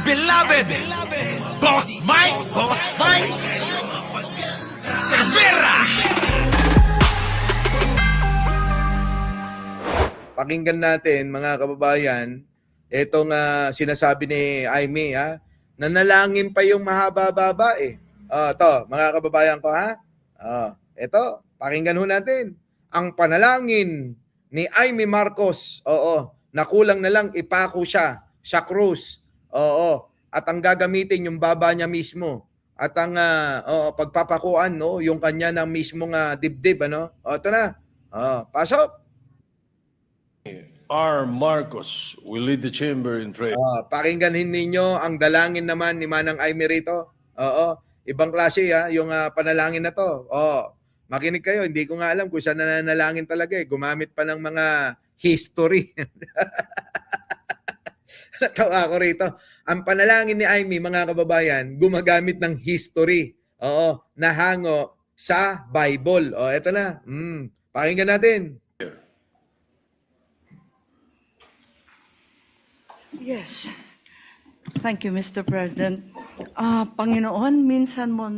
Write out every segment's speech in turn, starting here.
beloved Boss Mike Cervera. Pakinggan natin mga kababayan, itong sinasabi ni Aimee, nanalangin pa yung mahaba-baba eh. To, mga kababayan ko ito, pakinggan ho natin. Ang panalangin ni Aimee Marcos, nakulang na lang ipako siya sa krus. At ang gagamitin yung baba niya mismo. At ang pagpapakuan, no, yung kanya ng mismong dibdib, ano? Ito na. Pasok. R. Marcos will lead the chamber in prayer. Pakingganin ninyo ang dalangin naman ni Manang Aimee rito. Ibang klase yung panalangin na to. Makinig kayo, hindi ko nga alam kung saan nananalangin talaga eh. Gumamit pa ng mga history. Natawa ko rito. Ang panalangin ni Aimee, mga kababayan, gumagamit ng history. Nahango sa Bible. Ito na. Pakinggan natin. Yes. Thank you, Mr. President. Panginoon, minsan mo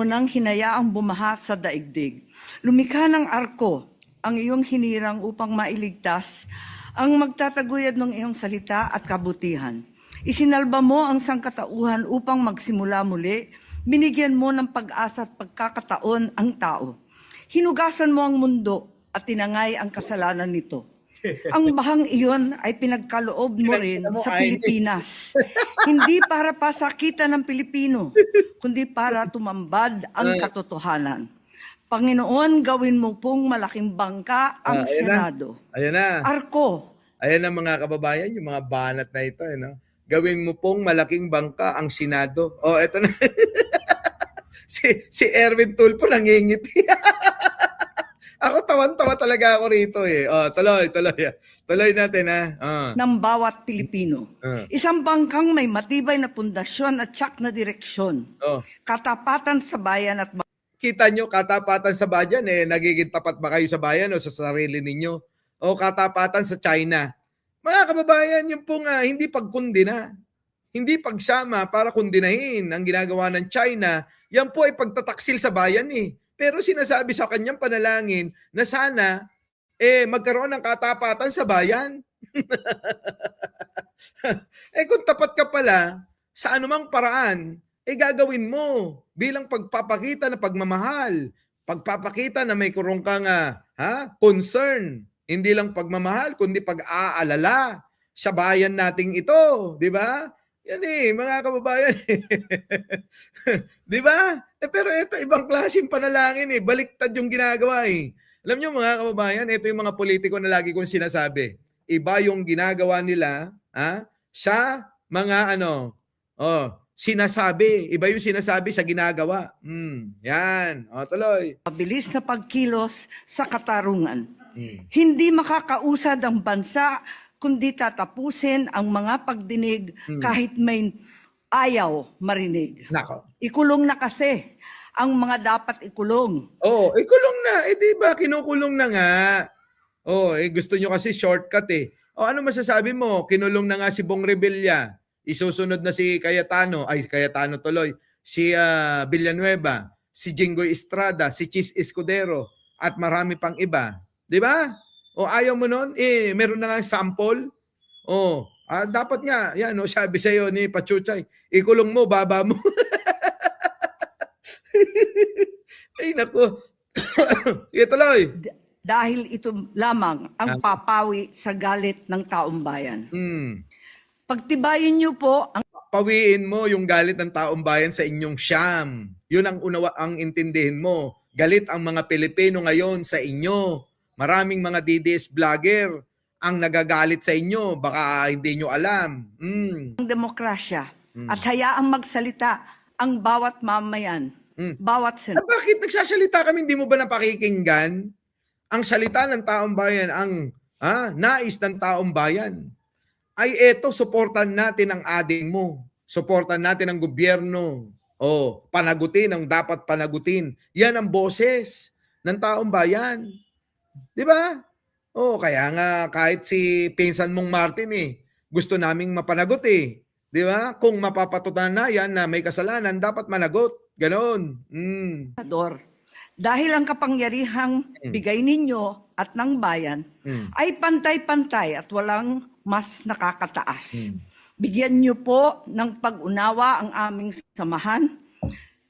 nang hinayaang bumaha sa daigdig. Lumikha ng arko ang iyong hinirang upang mailigtas ang magtataguyod ng iyong salita at kabutihan. Isinalba mo ang sangkatauhan upang magsimula muli. Binigyan mo ng pag-asa at pagkakataon ang tao. Hinugasan mo ang mundo at tinangay ang kasalanan nito. Ang bahang iyon ay pinagkaloob mo rin sa Pilipinas. Hindi para pasakitan ng Pilipino, kundi para tumambad ang katotohanan. Panginoon, gawin mo pong malaking bangka ang Senado. Ayan na. Arko. Ayan na mga kababayan, yung mga banat na ito. No? Gawin mo pong malaking bangka ang Senado. Eto na. si Erwin Tulfo nangingiti. Ako tawan-tawa talaga ako rito eh. Tuloy natin Ng bawat Pilipino. Isang bangkang may matibay na pundasyon at tiyak na direksyon. Katapatan sa bayan at kita nyo, katapatan sa bayan nagiging tapat ba kayo sa bayan o sa sarili ninyo? O katapatan sa China? Mga kababayan, yung pong hindi pagkundina, hindi pagsama para kundinahin ang ginagawa ng China, yan po ay pagtataksil sa bayan eh. Pero sinasabi sa kanyang panalangin na sana magkaroon ng katapatan sa bayan. Kung tapat ka pala sa anumang paraan, gagawin mo bilang pagpapakita na pagmamahal, pagpapakita na may kurong kang concern, hindi lang pagmamahal kundi pag-aalala sa bayan nating ito, di ba? Yan mga kababayan. Di ba? Pero ito, ibang klaseng panalangin baliktad yung ginagawa Alam nyo mga kababayan, ito yung mga politiko na lagi kong sinasabi. Iba yung ginagawa nila sa mga sinasabi. Iba yung sinasabi sa ginagawa. Yan. Tuloy. mabilis na pagkilos sa katarungan. Hindi makakausad ang bansa kundi tatapusin ang mga pagdinig kahit may ayaw marinig. Nako. Ikulong na kasi ang mga dapat ikulong. Ikulong na. Di ba? Kinukulong na nga. Gusto nyo kasi shortcut ano masasabi mo? Kinulong na nga si Bong Revilla. Isusunod na si Cayetano. Cayetano tuloy. Si Villanueva. Si Jinggoy Estrada. Si Chis Escudero. At marami pang iba. Di ba? Ayaw mo nun? Meron na nga sample. Dapat nga, yan, sabi sa'yo ni Pachuchay, ikulong mo, baba mo. Ay, naku. Ituloy. Dahil ito lamang ang papawi sa galit ng taong bayan. Pagtibayin niyo po ang Pawiin mo yung galit ng taong bayan sa inyong siyam. Yun ang intindihin mo. Galit ang mga Pilipino ngayon sa inyo. Maraming mga DDS vlogger ang nagagalit sa inyo. Baka hindi nyo alam. demokrasya at hayaang magsalita ang bawat mamayan, bawat senador. Bakit nagsasalita kami? Hindi mo ba napakikinggan? Ang salita ng taong bayan, ang nais ng taong bayan, ay eto, suportan natin ang ading mo. Suportan natin ang gobyerno. Panagutin ang dapat panagutin. Yan ang boses ng taong bayan. Di ba? Kaya nga kahit si pinsan mong Martin gusto naming mapanagot Di ba? Kung mapapatunayan na may kasalanan, dapat managot. Ganon. Senador, dahil ang kapangyarihang bigay ninyo at ng bayan ay pantay-pantay at walang mas nakakataas. Bigyan niyo po ng pag-unawa ang aming samahan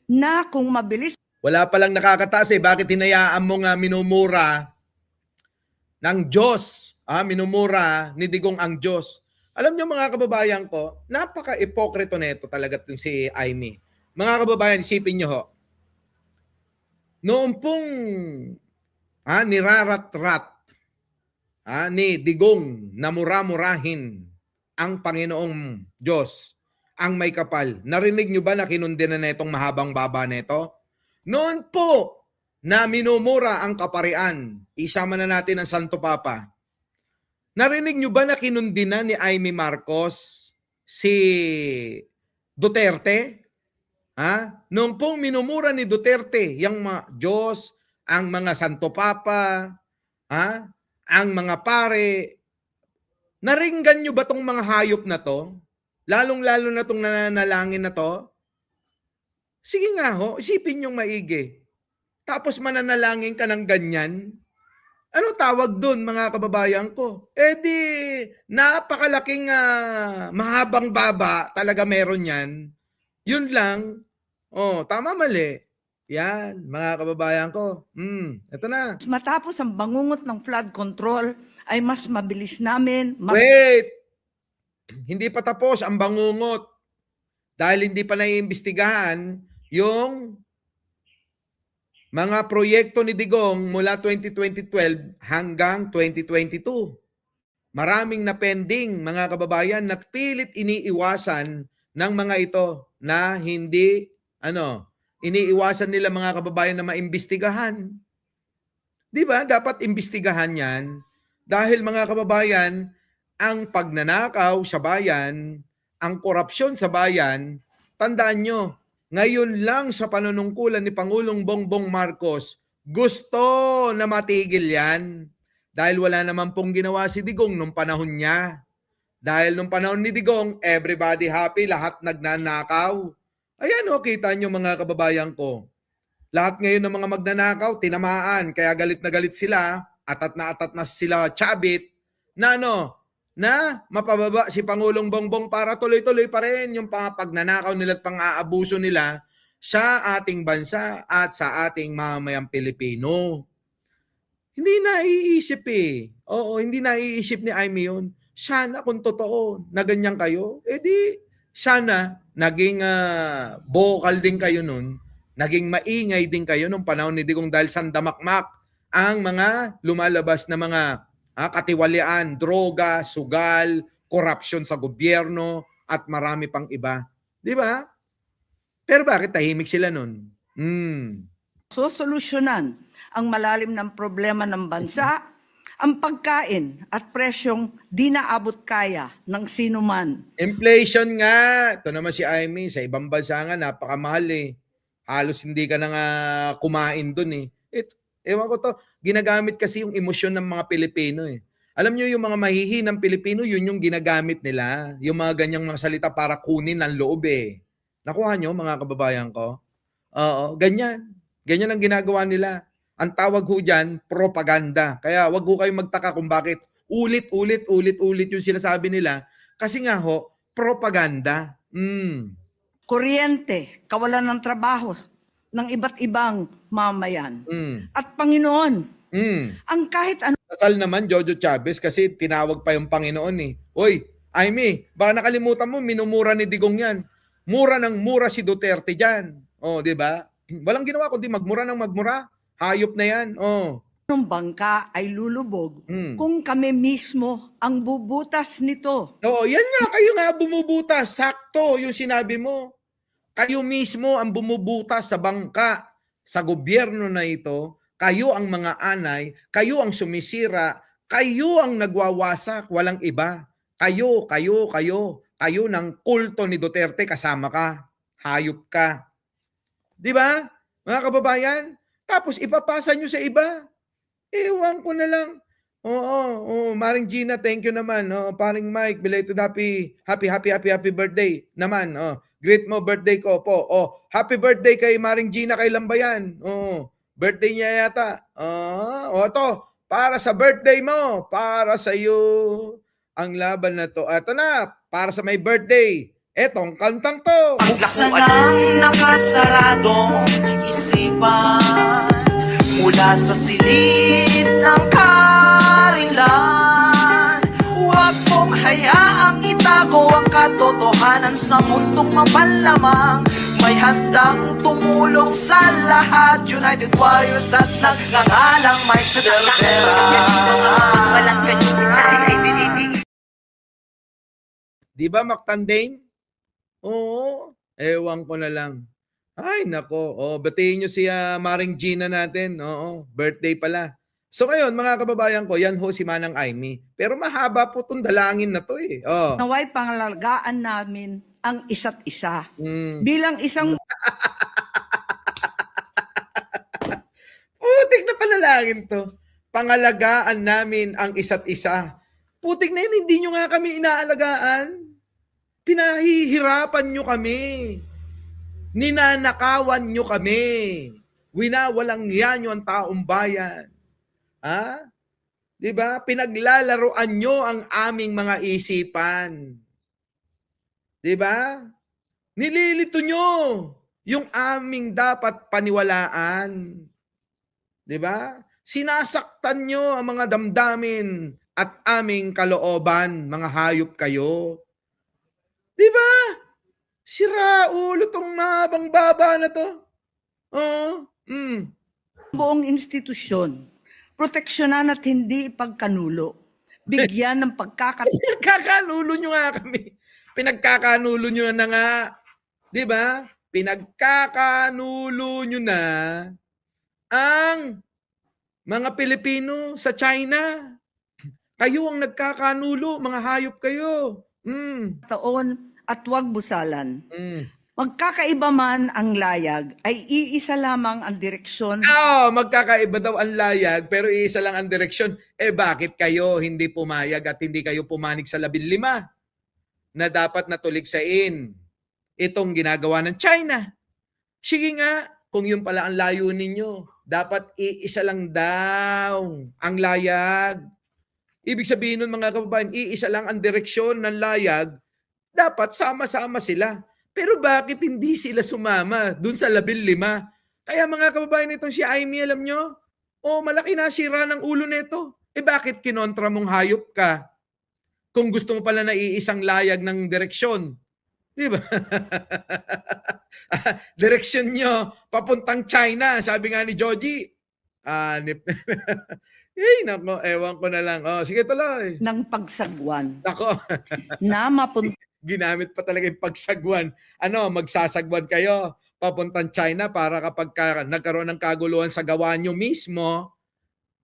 na kung mabilis Wala palang nakakataas eh. Bakit hinayaan mo nga minumura ng Diyos? Minumura ni Digong ang Diyos. Alam niyo mga kababayan ko, napaka-ipokrito nito talaga itong si Amy. Mga kababayan, isipin niyo ho. Noong pong nirarat-rat ni Digong na mura-murahin ang Panginoong Diyos, ang may kapal. Narinig niyo ba na kinundina na itong mahabang baba nito? Noon po na minumura ang kaparian, isama na natin ang Santo Papa. Narinig nyo ba na kinundina ni Amy Marcos si Duterte? Noong pong minumura ni Duterte, yung mga Diyos, ang mga Santo Papa, ang mga pare, naringgan nyo ba tong mga hayop na to? Lalong-lalo na tong nananalangin na to? Sige nga ho, isipin nyong maigi. Tapos mananalangin ka ng ganyan? Ano tawag doon mga kababayan ko? Di napakalaking mahabang baba talaga meron yan. Yun lang. Tama mali. Yan, mga kababayan ko. Ito na. matapos ang bangungot ng flood control ay mas mabilis namin Wait! Hindi pa tapos ang bangungot. Dahil hindi pa naiimbestigahan yung mga proyekto ni Digong mula 2012 hanggang 2022. Maraming na pending mga kababayan na pilit iniiwasan ng mga ito na hindi iniiwasan nila mga kababayan na maimbestigahan. Di ba? Dapat imbestigahan yan dahil mga kababayan, ang pagnanakaw sa bayan, ang korupsyon sa bayan, tandaan nyo, ngayon lang sa panunungkulan ni Pangulong Bongbong Marcos, gusto na matigil yan. Dahil wala naman pong ginawa si Digong nung panahon niya. Dahil nung panahon ni Digong, everybody happy, lahat nagnanakaw. Ayan kita nyo mga kababayan ko. Lahat ngayon ng mga magnanakaw, tinamaan, kaya galit na galit sila, atat na sila Chabit, na na mapababa si Pangulong Bongbong para tuloy-tuloy pa rin yung pagnanakaw nila at pang-aabuso nila sa ating bansa at sa ating mamamayang Pilipino. Hindi naiisip eh. Hindi naiisip ni Amy yun. Sana kung totoo na ganyan kayo, sana naging vocal din kayo nun, naging maingay din kayo nung panahon ni Digong dahil sandamakmak ang mga lumalabas na mga katiwalian, droga, sugal, korupsyon sa gobyerno, at marami pang iba. Di ba? Pero bakit tahimik sila nun? sosolusyonan ang malalim ng problema ng bansa, ang pagkain at presyong di naabot kaya ng sino man. Inflation nga. Ito naman si Amy, sa ibang bansa nga, napakamahal eh. Halos hindi ka na nga kumain dun eh. Ewan ko to, ginagamit kasi yung emosyon ng mga Pilipino eh. Alam nyo yung mga mahihinang Pilipino, yun yung ginagamit nila. Yung mga ganyang mga salita para kunin ang loob eh. Nakuha nyo mga kababayan ko? Oo, ganyan. Ganyan ang ginagawa nila. Ang tawag ho dyan, propaganda. Kaya wag ho kayong magtaka kung bakit ulit yung sinasabi nila. Kasi nga ho, propaganda. Kuryente, kawalan ng trabaho ng iba't ibang mamayan. At Panginoon, ang kahit ano Kasal naman Jojo Chavez kasi tinawag pa yung Panginoon eh. Hoy, Amy, baka nakalimutan mo, minumura ni Digong yan. Mura ng mura si Duterte dyan. Di ba? Walang ginawa kundi magmura ng magmura. Hayop na yan. ng bangka ay lulubog kung kami mismo ang bubutas nito. Yan nga, kayo nga bumubutas. Sakto yung sinabi mo. Kayo mismo ang bumubutas sa bangka, sa gobyerno na ito. Kayo ang mga anay, kayo ang sumisira, kayo ang nagwawasak, walang iba. Kayo ng kulto ni Duterte, kasama ka. Hayop ka. Di ba? Mga kababayan? Tapos ipapasa nyo sa iba. Ewan ko na lang. Oo, oo, Maring Gina, thank you naman. Oh, paring Mike, belated happy birthday naman. Oh, greet mo birthday ko po. Oh, happy birthday kay Maring Gina kay Lambayan. Oh, birthday niya yata. Oh, to, para sa birthday mo, para sa iyo ang laban na to. Eto na, para sa may birthday. Etong kantang to. Buksan ang nakasaradong isipan mula sa silid ng karinlan. Huwag mong hayaang itago ang katotohanan sa mundong mapalamang. May handang tumulong sa lahat, United Warriors at nagngangalang Mike Cervera. Di ba, Mactanding? Oo, ewan ko na lang. Ay, nako. Oh, batiin nyo si Maring Gina natin. Oo, birthday pala. So ngayon, mga kababayan ko, yan ho si Manang Aimee. Pero mahaba po itong dalangin na to eh. Oh. Naway pangalagaan namin ang isa't isa. Mm. Bilang isang Putik na panalangin to. Pangalagaan namin ang isa't isa. Putik na yun, hindi nyo nga kami inaalagaan. Pinahihirapan nyo kami. Ninanakawan nyo kami. Winawalang yan nyo ang taong bayan. Ha? Diba? Pinaglalaroan nyo ang aming mga isipan. Diba? Nililito nyo yung aming dapat paniwalaan. Diba? Sinasaktan nyo ang mga damdamin at aming kalooban, mga hayop kayo. Diba? Sira ulo tong nabang baba na to. Oo. buong institusyon, proteksyonan at hindi ipagkanulo. Bigyan ng Pinagkakanulo nyo nga kami. Pinagkakanulo nyo na nga. Di ba? Pinagkakanulo nyo na ang mga Pilipino sa China. Kayo ang nagkakanulo, mga hayop kayo. taon at huwag busalan. Magkakaiba man ang layag, ay iisa lamang ang direksyon. Magkakaiba daw ang layag, pero iisa lang ang direksyon. Bakit kayo hindi pumayag at hindi kayo pumanig sa 15 na dapat natuliksain itong ginagawa ng China? Sige nga, kung yun pala ang layunin ninyo, dapat iisa lang daw ang layag. Ibig sabihin nun, mga kababayan, iisa lang ang direksyon ng layag, dapat sama-sama sila. Pero bakit hindi sila sumama dun sa 15? Kaya mga kababayan, itong si Aimee, alam nyo, malaki na sira ng ulo nito. Bakit kinontra mong hayop ka kung gusto mo pala na iisang layag ng direksyon? Di ba? Direksyon nyo, papuntang China, sabi nga ni Joji. Nako, ewan ko na lang. Sige, tuloy. Ng pagsagwan Nako. na mapunta Ginamit pa talaga yung pagsagwan. Magsasagwan kayo papuntang China para kapag nagkaroon ng kaguluhan sa gawa nyo mismo,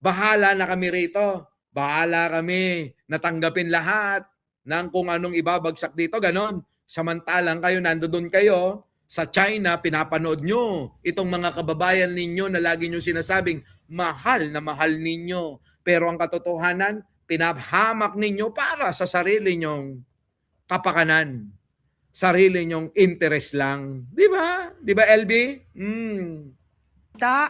bahala na kami rito. Bahala kami. Natanggapin lahat ng kung anong ibabagsak dito. Ganon. Samantalang kayo, nandoon kayo sa China, pinapanood nyo itong mga kababayan ninyo na lagi nyo sinasabing mahal na mahal ninyo. Pero ang katotohanan, pinahamak ninyo para sa sarili nyong kapakanan. Sarili nyong interest lang. Di ba? Di ba, LB?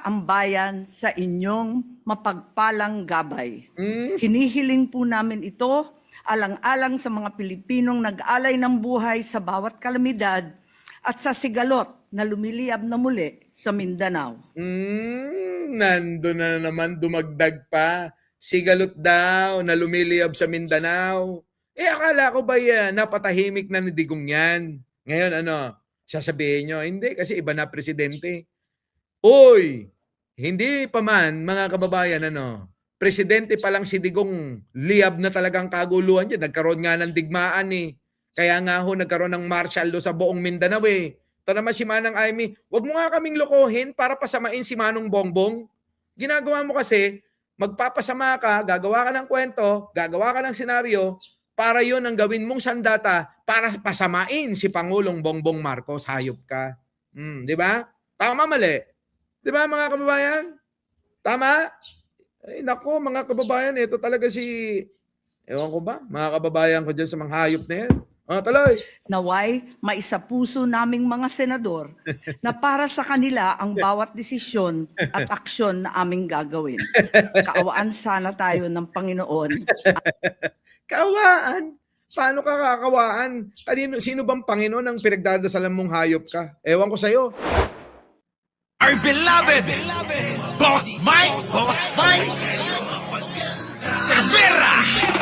ang bayan sa inyong mapagpalang gabay. Hinihiling po namin ito alang-alang sa mga Pilipinong nag-alay ng buhay sa bawat kalamidad at sa sigalot na lumiliyab na muli sa Mindanao. Nando na naman, dumagdag pa. Sigalot daw na lumiliyab sa Mindanao. Akala ko ba napatahimik na ni Digong yan? Ngayon sasabihin nyo, hindi kasi iba na presidente. Uy, hindi pa man mga kababayan, presidente pa lang si Digong, liyab na talagang kaguluhan dyan. Nagkaroon nga ng digmaan Kaya nga nagkaroon ng martial law sa buong Mindanao Ito naman si Manang Aimee, wag mo nga kaming lokohin para pasamain si Manong Bongbong. Ginagawa mo kasi, magpapasama ka, gagawa ka ng kwento, gagawa ka ng senaryo, para yon ang gawin mong sandata para pasamain si Pangulong Bongbong Marcos. Hayop ka. Di ba? Tama, mali? Di ba, mga kababayan? Tama? Ay, nako, mga kababayan, ito talaga si, ewan ko ba, mga kababayan ko dyan sa mga hayop na yan. Tuloy. Naway, maisapuso naming mga senador na para sa kanila ang bawat desisyon at aksyon na aming gagawin. Kaawaan sana tayo ng Panginoon. Kaawaan? Paano ka kakawaan? Sino bang Panginoon ang pinagdadasalan mong hayop ka? Ewan ko sa'yo. Our beloved Boss Mike Cervera.